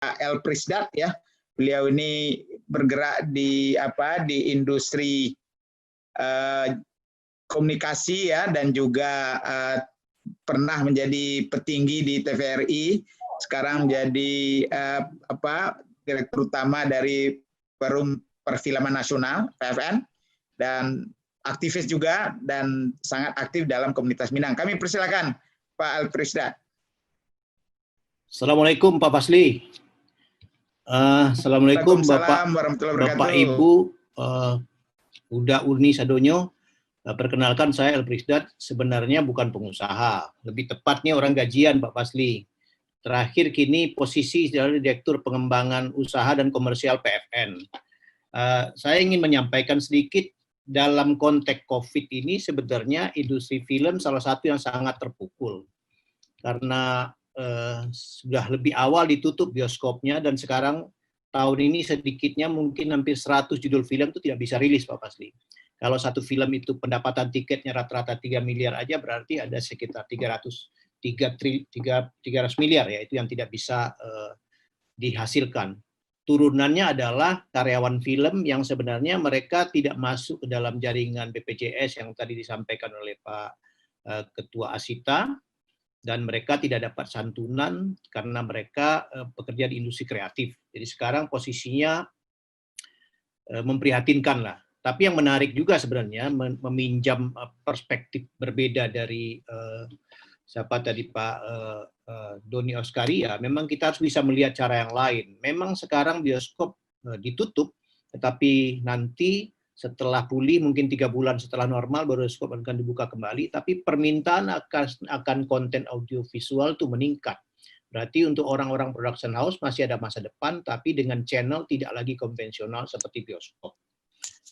El Prisdat ya. Beliau ini bergerak di industri komunikasi ya, dan juga pernah menjadi petinggi di TVRI, sekarang menjadi direktur utama dari Forum Perfilman Nasional (PFN), dan aktivis juga dan sangat aktif dalam komunitas Minang. Kami persilakan Pak El Prisdat. Assalamualaikum Pak Fasli. Assalamualaikum Bapak Ibu, Uda Uni Sadonyo. Perkenalkan, saya El Prisdat, sebenarnya bukan pengusaha, lebih tepatnya orang gajian Pak Fasli. Terakhir kini posisi dari Direktur Pengembangan Usaha dan Komersial PFN. Saya ingin menyampaikan sedikit dalam konteks COVID ini, sebenarnya industri film salah satu yang sangat terpukul. Karena sudah lebih awal ditutup bioskopnya, dan sekarang tahun ini sedikitnya mungkin hampir 100 judul film itu tidak bisa rilis Pak Fasli. Kalau satu film itu pendapatan tiketnya rata-rata 3 miliar aja, berarti ada sekitar 300 miliar ya, itu yang tidak bisa dihasilkan. Turunannya adalah karyawan film yang sebenarnya mereka tidak masuk ke dalam jaringan BPJS yang tadi disampaikan oleh Pak Ketua Asita, dan mereka tidak dapat santunan karena mereka bekerja di industri kreatif. Jadi sekarang posisinya memprihatinkan lah. Tapi yang menarik juga sebenarnya meminjam perspektif berbeda dari siapa tadi Pak Doni Oskaria, memang kita harus bisa melihat cara yang lain. Memang sekarang bioskop ditutup, tetapi nanti setelah pulih mungkin 3 bulan setelah normal baru bioskop akan dibuka kembali, tapi permintaan akan konten audiovisual itu meningkat. Berarti untuk orang-orang production house masih ada masa depan, tapi dengan channel tidak lagi konvensional seperti bioskop.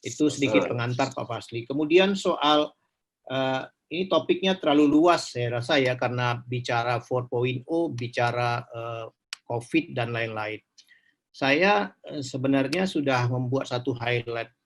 Itu sedikit pengantar Pak Fasli. Kemudian soal ini topiknya terlalu luas saya rasa ya, karena bicara 4.0, bicara COVID dan lain-lain. Saya sebenarnya sudah membuat satu highlight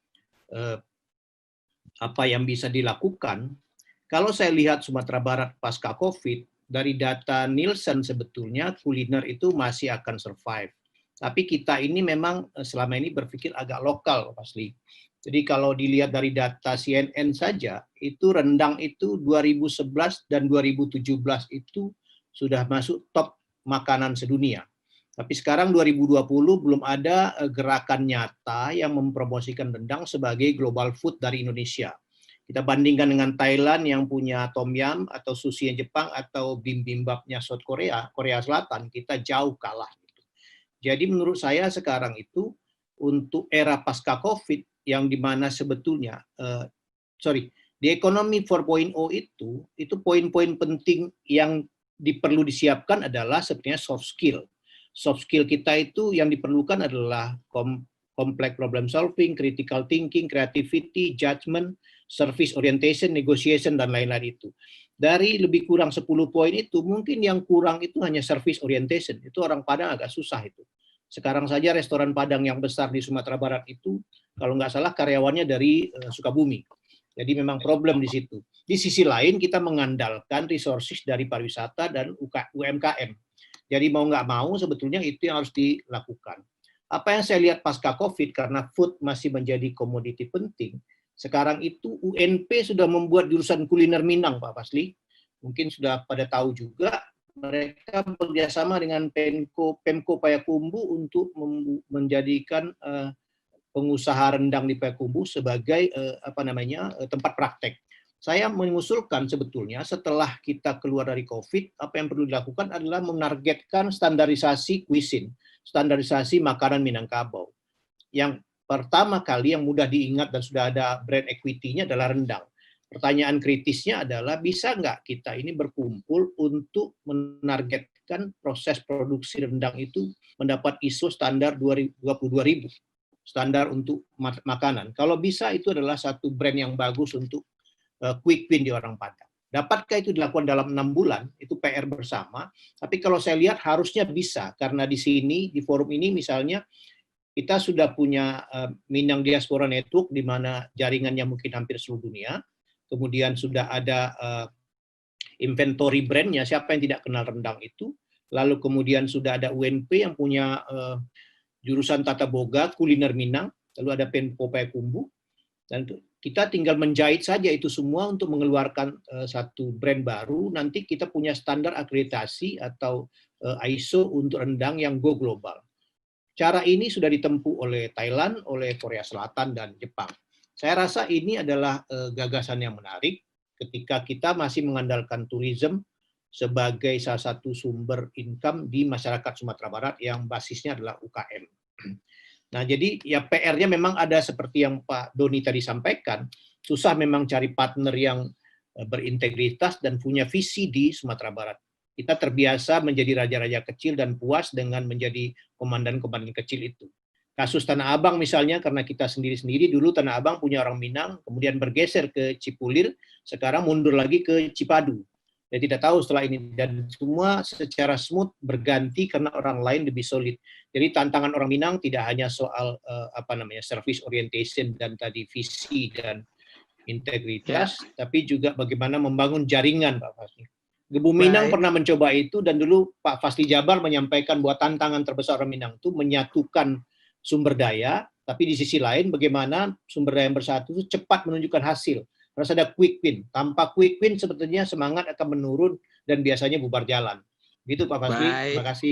apa yang bisa dilakukan. Kalau saya lihat Sumatera Barat pasca COVID, dari data Nielsen sebetulnya kuliner itu masih akan survive. Tapi kita ini memang selama ini berpikir agak lokal, Pak Fasli. Jadi kalau dilihat dari data CNN saja, itu rendang itu 2011 dan 2017 itu sudah masuk top makanan sedunia. Tapi sekarang 2020 belum ada gerakan nyata yang mempromosikan rendang sebagai global food dari Indonesia. Kita bandingkan dengan Thailand yang punya tom yum atau sushi yang Jepang atau bibimbapnya South Korea, Korea Selatan, kita jauh kalah. Jadi menurut saya sekarang itu untuk era pasca COVID yang dimana sebetulnya, di ekonomi 4.0 itu poin-poin penting yang perlu disiapkan adalah sebenarnya soft skill. Soft skill kita itu yang diperlukan adalah complex problem solving, critical thinking, creativity, judgment, service orientation, negotiation, dan lain-lain itu. Dari lebih kurang 10 poin itu, mungkin yang kurang itu hanya service orientation. Itu orang Padang agak susah itu. Sekarang saja restoran Padang yang besar di Sumatera Barat itu, kalau nggak salah karyawannya dari Sukabumi. Jadi memang problem di situ. Di sisi lain kita mengandalkan resources dari pariwisata dan UMKM. Jadi mau nggak mau sebetulnya itu yang harus dilakukan. Apa yang saya lihat pasca COVID, karena food masih menjadi komoditi penting, sekarang itu UNP sudah membuat jurusan kuliner Minang, Pak Fasli. Mungkin sudah pada tahu juga, mereka bekerjasama dengan Pemko Payakumbuh untuk menjadikan pengusaha rendang di Payakumbuh sebagai tempat praktek. Saya mengusulkan sebetulnya setelah kita keluar dari COVID, apa yang perlu dilakukan adalah menargetkan standarisasi cuisine, standarisasi makanan Minangkabau. Yang pertama kali yang mudah diingat dan sudah ada brand equity-nya adalah rendang. Pertanyaan kritisnya adalah bisa nggak kita ini berkumpul untuk menargetkan proses produksi rendang itu mendapat ISO standar 22.000, standar untuk makanan. Kalau bisa itu adalah satu brand yang bagus untuk quick win di orang Padang. Dapatkah itu dilakukan dalam 6 bulan? Itu PR bersama. Tapi kalau saya lihat harusnya bisa, karena di sini, di forum ini misalnya, kita sudah punya Minang Diaspora Network, di mana jaringannya mungkin hampir seluruh dunia. Kemudian sudah ada inventory brandnya, siapa yang tidak kenal rendang itu. lalu kemudian sudah ada UNP yang punya jurusan Tata Boga, Kuliner Minang, lalu ada Penpo Payakumbuh, dan kita tinggal menjahit saja itu semua untuk mengeluarkan satu brand baru. Nanti kita punya standar akreditasi atau ISO untuk rendang yang go global. Cara ini sudah ditempuh oleh Thailand, oleh Korea Selatan, dan Jepang. Saya rasa ini adalah gagasan yang menarik ketika kita masih mengandalkan tourism sebagai salah satu sumber income di masyarakat Sumatera Barat yang basisnya adalah UKM. Nah, jadi ya PR-nya memang ada seperti yang Pak Doni tadi sampaikan, susah memang cari partner yang berintegritas dan punya visi di Sumatera Barat. Kita terbiasa menjadi raja-raja kecil dan puas dengan menjadi komandan-komandan kecil itu. Kasus Tanah Abang misalnya, karena kita sendiri-sendiri, dulu Tanah Abang punya orang Minang, kemudian bergeser ke Cipulir, sekarang mundur lagi ke Cipadu. Saya tidak tahu setelah ini, dan semua secara smooth berganti karena orang lain lebih solid. Jadi tantangan orang Minang tidak hanya soal service orientation dan tadi visi dan integritas, tapi juga bagaimana membangun jaringan, Pak Fasli. Gebu Minang pernah mencoba itu, dan dulu Pak Fasli Jabar menyampaikan bahwa tantangan terbesar orang Minang itu menyatukan sumber daya, tapi di sisi lain bagaimana sumber daya yang bersatu itu cepat menunjukkan hasil. Harus ada quick win. Tanpa quick win sebetulnya semangat akan menurun dan biasanya bubar jalan. Gitu Pak Fasli. Terima kasih.